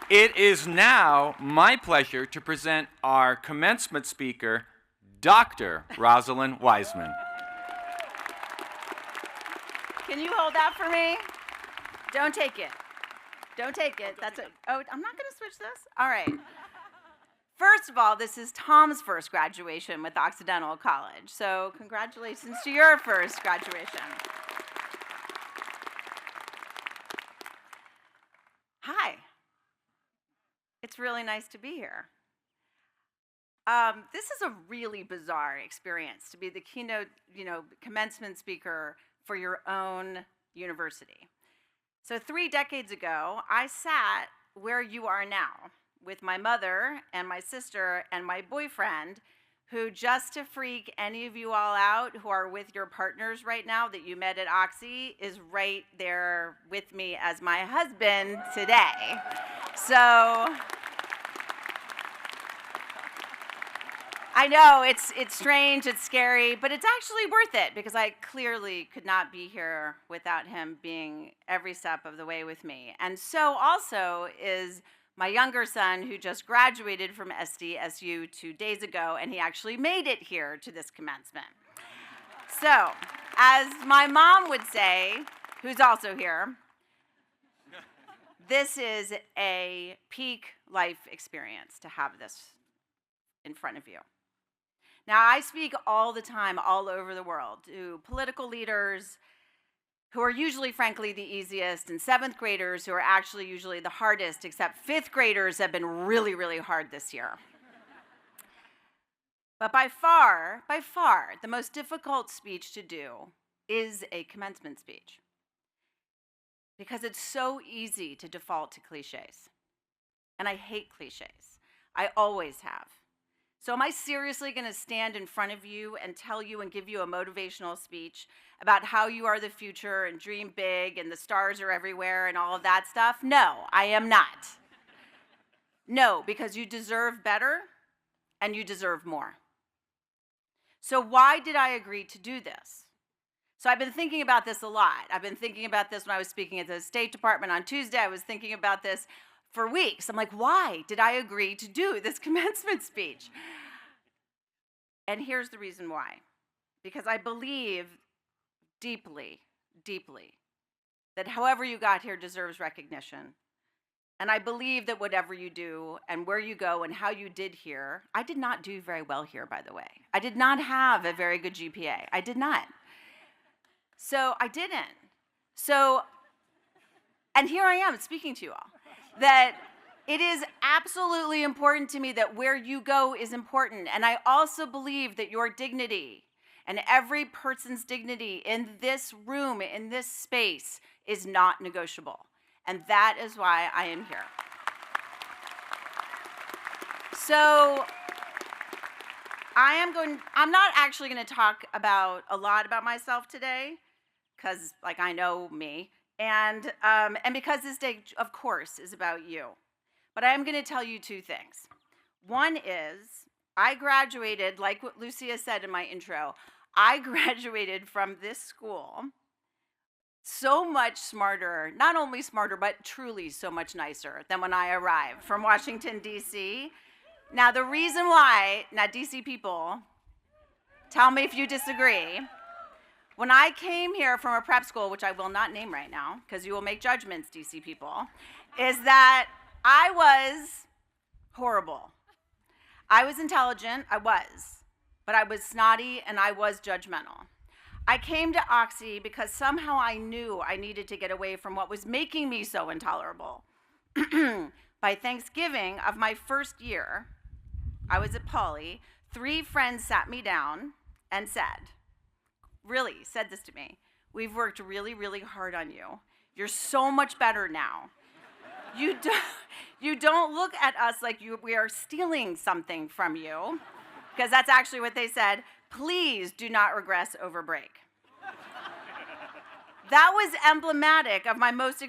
It is now my pleasure to present our commencement speaker, Dr. Rosalind Wiseman. Can you hold that for me? Don't take it. Don't take it. That's it. Oh, I'm not going to switch this? All right. First of all, this is Tom's first graduation with Occidental College. So congratulations to your first graduation. Hi. It's really nice to be here. This is a really bizarre experience to be the keynote, commencement speaker for your own university. So 3 decades ago, I sat where you are now with my mother and my sister and my boyfriend, who, just to freak any of you all out who are with your partners right now that you met at Oxy, is right there with me as my husband today. So I know it's strange, it's scary, but it's actually worth it because I clearly could not be here without him being every step of the way with me. And so also is my younger son, who just graduated from SDSU 2 days ago, and he actually made it here to this commencement. So, as my mom would say, who's also here, this is a peak life experience to have this in front of you. Now, I speak all the time all over the world to political leaders who are usually, frankly, the easiest, and 7th graders who are actually usually the hardest, except 5th graders have been really, really hard this year. But by far, the most difficult speech to do is a commencement speech, because it's so easy to default to cliches. And I hate cliches. I always have. So am I seriously going to stand in front of you and tell you and give you a motivational speech about how you are the future and dream big and the stars are everywhere and all of that stuff? No, I am not. No, because you deserve better and you deserve more. So why did I agree to do this? So I've been thinking about this a lot. I've been thinking about this when I was speaking at the State Department on Tuesday. I was thinking about this for weeks. I'm like, why did I agree to do this commencement speech? And here's the reason why. Because I believe deeply, deeply, that however you got here deserves recognition. And I believe that whatever you do and where you go and how you did here, I did not do very well here, by the way. I did not have a very good GPA. I did not. So I didn't. And here I am speaking to you all. That it is absolutely important to me that where you go is important. And I also believe that your dignity and every person's dignity in this room, in this space, is not negotiable. And that is why I am here. So I'm not actually going to talk a lot about myself today, because I know me. And because this day, of course, is about you. But I am going to tell you 2 things. One is, I graduated, like what Lucia said in my intro, I graduated from this school so much smarter, not only smarter, but truly so much nicer than when I arrived from Washington, D.C. Now, the reason why, now D.C. people, tell me if you disagree. When I came here from a prep school, which I will not name right now, because you will make judgments, DC people, is that I was horrible. I was intelligent, but I was snotty and I was judgmental. I came to Oxy because somehow I knew I needed to get away from what was making me so intolerable. By Thanksgiving of my first year, I was at Poly, 3 friends sat me down and said this to me: we've worked really, really hard on you. You're so much better now. You don't look at us like we are stealing something from you, because that's actually what they said. Please do not regress over break. That was emblematic of my most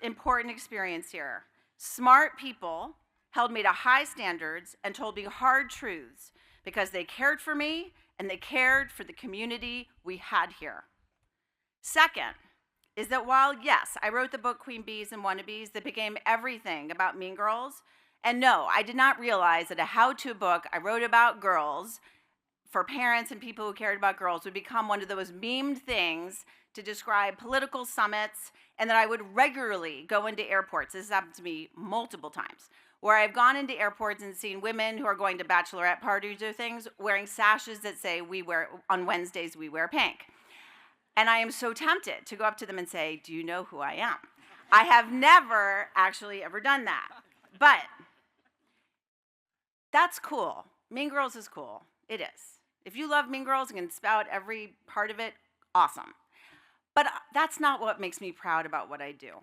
important experience here. Smart people held me to high standards and told me hard truths because they cared for me and they cared for the community we had here. Second, is that while, yes, I wrote the book Queen Bees and Wannabes that became everything about mean girls, and no, I did not realize that a how-to book I wrote about girls for parents and people who cared about girls would become one of those memed things to describe political summits, and that I would regularly go into airports. This has happened to me multiple times, where I've gone into airports and seen women who are going to bachelorette parties or things wearing sashes that say, on Wednesdays, we wear pink. And I am so tempted to go up to them and say, do you know who I am? I have never actually ever done that. But that's cool. Mean Girls is cool. It is. If you love Mean Girls and can spout every part of it, awesome. But that's not what makes me proud about what I do.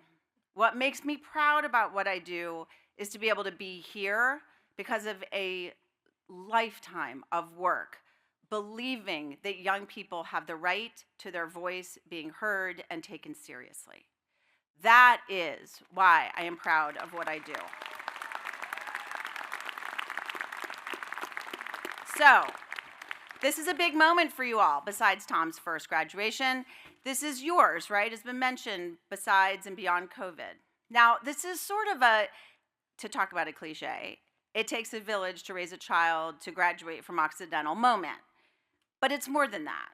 What makes me proud about what I do is to be able to be here because of a lifetime of work, believing that young people have the right to their voice being heard and taken seriously. That is why I am proud of what I do. So, this is a big moment for you all, besides Tom's first graduation. This is yours, right? It's been mentioned besides and beyond COVID. Now, this is sort of to talk about a cliche, it takes a village to raise a child to graduate from Occidental moment. But it's more than that.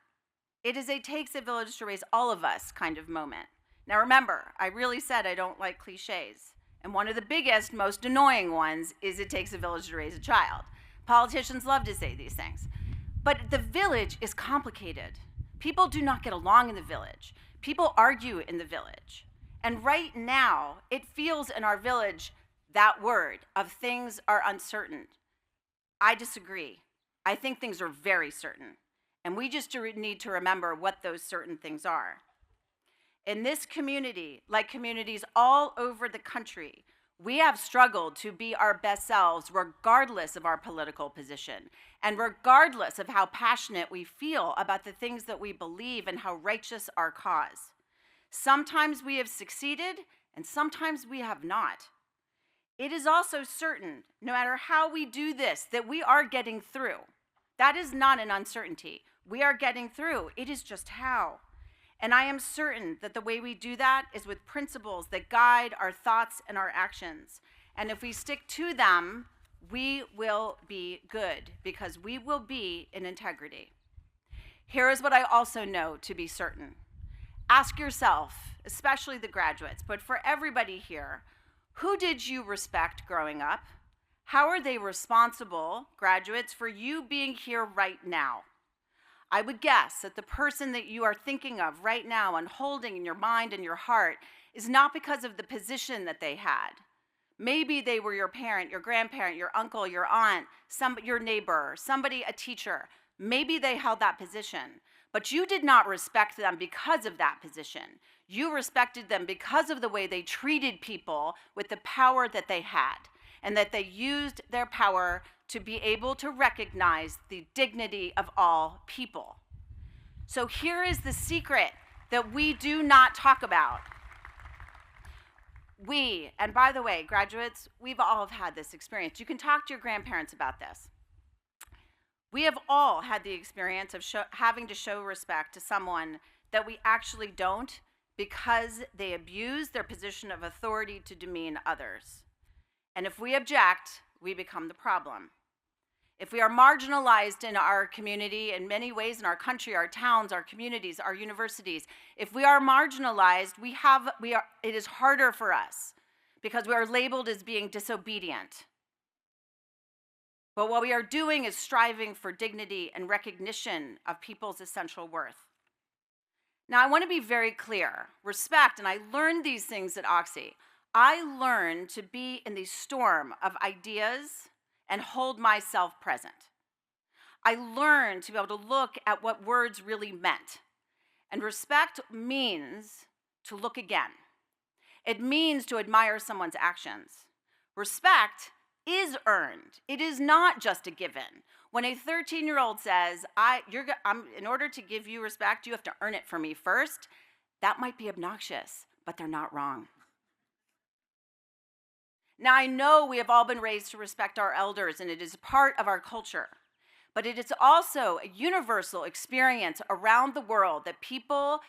It is a takes a village to raise all of us kind of moment. Now remember, I really said I don't like cliches. And one of the biggest, most annoying ones is it takes a village to raise a child. Politicians love to say these things. But the village is complicated. People do not get along in the village. People argue in the village. And right now, it feels in our village that word of things are uncertain. I disagree. I think things are very certain. And we just need to remember what those certain things are. In this community, like communities all over the country, we have struggled to be our best selves regardless of our political position and regardless of how passionate we feel about the things that we believe and how righteous our cause. Sometimes we have succeeded and sometimes we have not. It is also certain, no matter how we do this, that we are getting through. That is not an uncertainty. We are getting through. It is just how. And I am certain that the way we do that is with principles that guide our thoughts and our actions. And if we stick to them, we will be good because we will be in integrity. Here is what I also know to be certain. Ask yourself, especially the graduates, but for everybody here, who did you respect growing up? How are they responsible, graduates, for you being here right now? I would guess that the person that you are thinking of right now and holding in your mind and your heart is not because of the position that they had. Maybe they were your parent, your grandparent, your uncle, your aunt, your neighbor, somebody, a teacher. Maybe they held that position, but you did not respect them because of that position. You respected them because of the way they treated people with the power that they had, and that they used their power to be able to recognize the dignity of all people. So here is the secret that we do not talk about. We, and by the way, graduates, we've all had this experience. You can talk to your grandparents about this. We have all had the experience of having to show respect to someone that we actually don't because they abuse their position of authority to demean others. And if we object, we become the problem. If we are marginalized in our community, in many ways in our country, our towns, our communities, our universities, if we are marginalized, it is harder for us because we are labeled as being disobedient. But what we are doing is striving for dignity and recognition of people's essential worth. Now, I want to be very clear. Respect, and I learned these things at Oxy. I learned to be in the storm of ideas and hold myself present. I learned to be able to look at what words really meant. And respect means to look again. It means to admire someone's actions. Respect is earned. It is not just a given. When a 13-year-old says, in order to give you respect, you have to earn it from me first, that might be obnoxious, but they're not wrong. Now, I know we have all been raised to respect our elders, and it is part of our culture. But it is also a universal experience around the world that people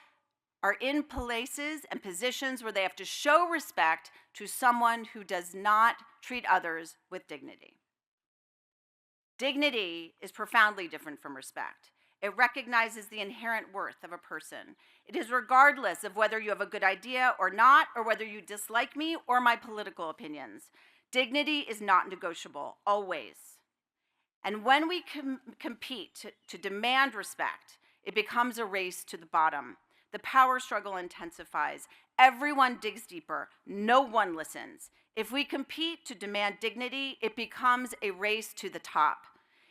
are in places and positions where they have to show respect to someone who does not treat others with dignity. Dignity is profoundly different from respect. It recognizes the inherent worth of a person. It is regardless of whether you have a good idea or not, or whether you dislike me or my political opinions. Dignity is not negotiable, always. And when we compete to demand respect, it becomes a race to the bottom. The power struggle intensifies. Everyone digs deeper. No one listens. If we compete to demand dignity, it becomes a race to the top.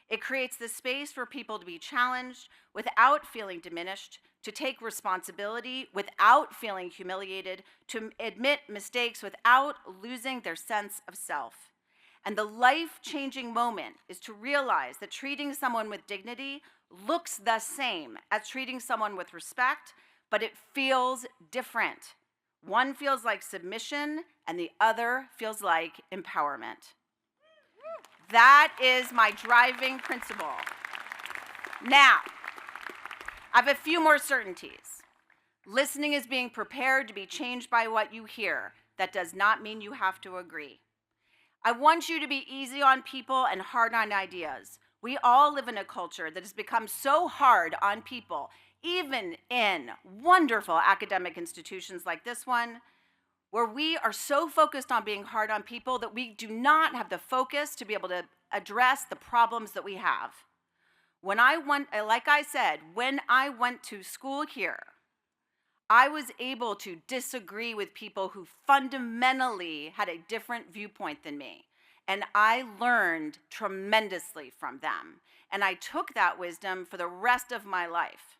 It creates the space for people to be challenged without feeling diminished, to take responsibility without feeling humiliated, to admit mistakes without losing their sense of self. And the life-changing moment is to realize that treating someone with dignity looks the same as treating someone with respect, but it feels different. One feels like submission, and the other feels like empowerment. That is my driving principle. Now, I have a few more certainties. Listening is being prepared to be changed by what you hear. That does not mean you have to agree. I want you to be easy on people and hard on ideas. We all live in a culture that has become so hard on people, even in wonderful academic institutions like this one, where we are so focused on being hard on people that we do not have the focus to be able to address the problems that we have. When I went to school here, I was able to disagree with people who fundamentally had a different viewpoint than me. And I learned tremendously from them. And I took that wisdom for the rest of my life.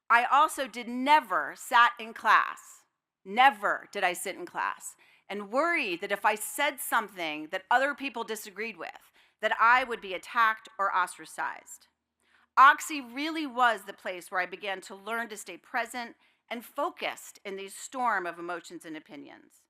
I also never sat in class. Never did I sit in class and worry that if I said something that other people disagreed with, that I would be attacked or ostracized. Oxy really was the place where I began to learn to stay present and focused in these storm of emotions and opinions.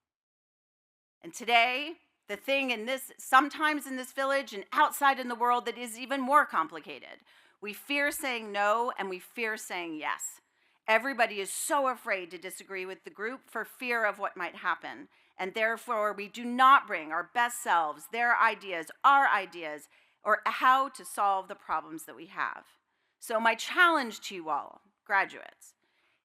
And today, the thing sometimes in this village and outside in the world that is even more complicated, we fear saying no and we fear saying yes. Everybody is so afraid to disagree with the group for fear of what might happen. And therefore, we do not bring our best selves, their ideas, our ideas, or how to solve the problems that we have. So my challenge to you all, graduates,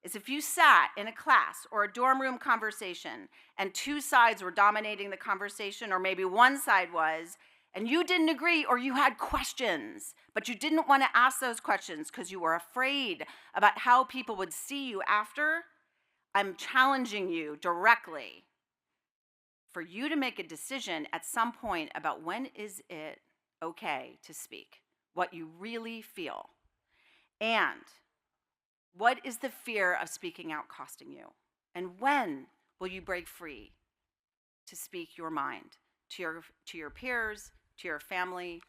is if you sat in a class or a dorm room conversation and two sides were dominating the conversation, or maybe one side was, and you didn't agree or you had questions, but you didn't want to ask those questions because you were afraid about how people would see you after, I'm challenging you directly for you to make a decision at some point about when is it okay to speak, what you really feel, and what is the fear of speaking out costing you, and when will you break free to speak your mind to your peers, to your family,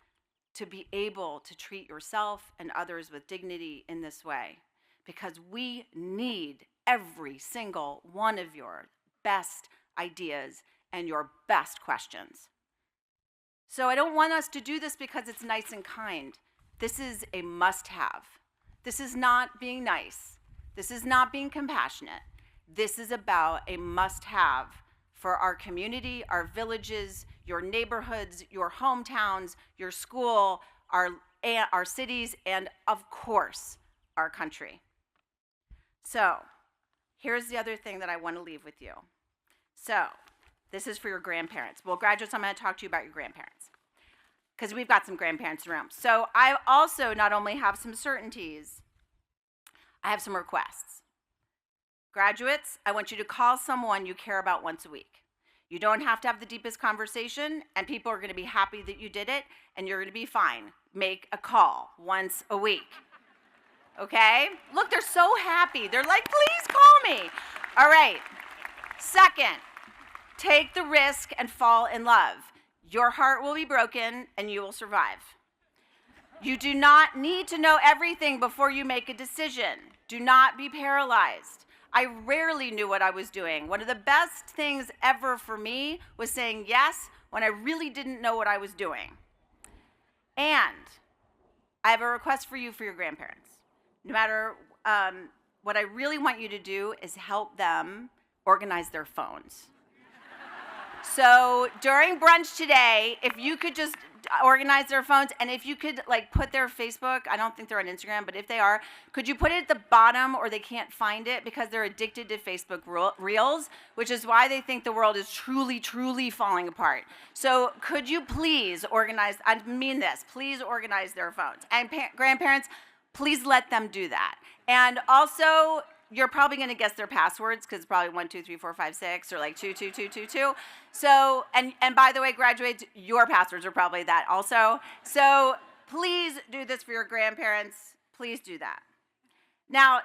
to be able to treat yourself and others with dignity in this way, because we need every single one of your best ideas and your best questions. So I don't want us to do this because it's nice and kind. This is a must-have. This is not being nice. This is not being compassionate. This is about a must-have for our community, our villages, your neighborhoods, your hometowns, your school, our cities, and of course, our country. So here's the other thing that I want to leave with you. So this is for your grandparents. Well, graduates, I'm going to talk to you about your grandparents because we've got some grandparents in the room. So I also not only have some certainties, I have some requests. Graduates, I want you to call someone you care about once a week. You don't have to have the deepest conversation, and people are going to be happy that you did it, and you're going to be fine. Make a call once a week. Okay? Look, they're so happy. They're like, please call me. All right. Second, take the risk and fall in love. Your heart will be broken, and you will survive. You do not need to know everything before you make a decision. Do not be paralyzed. I rarely knew what I was doing. One of the best things ever for me was saying yes when I really didn't know what I was doing. And I have a request for you for your grandparents. No matter what I really want you to do is help them organize their phones. So during brunch today, if you could just organize their phones, and if you could like put their Facebook, I don't think they're on Instagram, but if they are, could you put it at the bottom or they can't find it because they're addicted to Facebook Reels, which is why they think the world is truly, truly falling apart. So could you please organize, I mean this, please organize their phones. And grandparents, please let them do that. And also, you're probably going to guess their passwords because it's probably 1, 2, 3, 4, 5, 6, or like 2, 2, 2, 2, 2. So, and by the way, graduates, your passwords are probably that also. So please do this for your grandparents. Please do that. Now,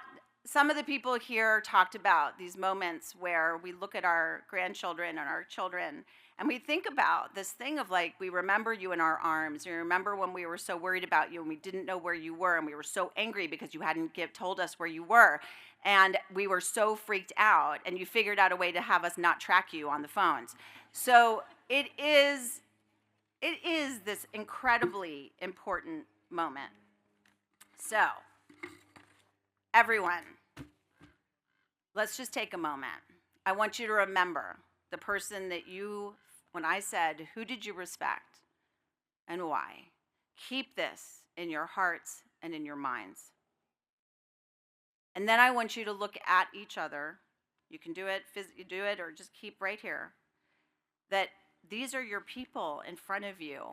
some of the people here talked about these moments where we look at our grandchildren and our children and we think about this thing of like, we remember you in our arms. We remember when we were so worried about you and we didn't know where you were and we were so angry because you hadn't told us where you were. And we were so freaked out and you figured out a way to have us not track you on the phones. So it is this incredibly important moment. So, everyone, let's just take a moment. I want you to remember the person that you, when I said, who did you respect and why? Keep this in your hearts and in your minds. And then I want you to look at each other. You can do it or just keep right here. That these are your people in front of you.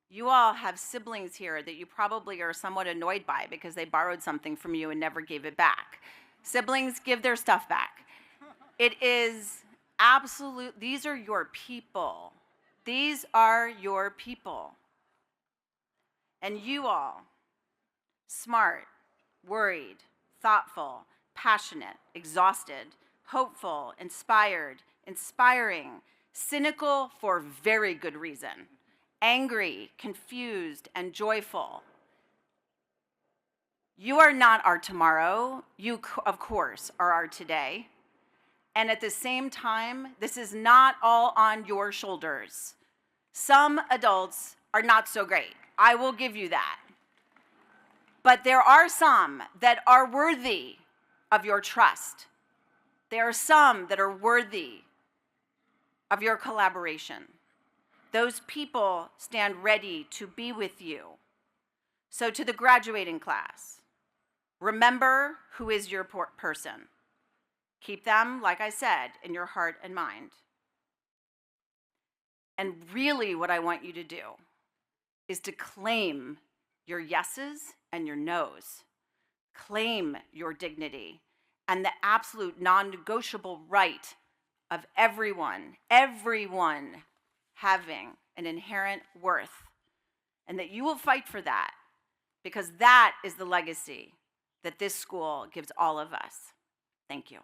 You all have siblings here that you probably are somewhat annoyed by because they borrowed something from you and never gave it back. Siblings, give their stuff back. It is absolute, these are your people. These are your people. And you all, smart, worried, thoughtful, passionate, exhausted, hopeful, inspired, inspiring, cynical for very good reason, angry, confused, and joyful. You are not our tomorrow. You, of course, are our today. And at the same time, this is not all on your shoulders. Some adults are not so great. I will give you that. But there are some that are worthy of your trust. There are some that are worthy of your collaboration. Those people stand ready to be with you. So to the graduating class, remember who is your person. Keep them, like I said, in your heart and mind. And really what I want you to do is to claim your yeses and your nos. Claim your dignity and the absolute non-negotiable right of everyone having an inherent worth. And that you will fight for that because that is the legacy that this school gives all of us. Thank you.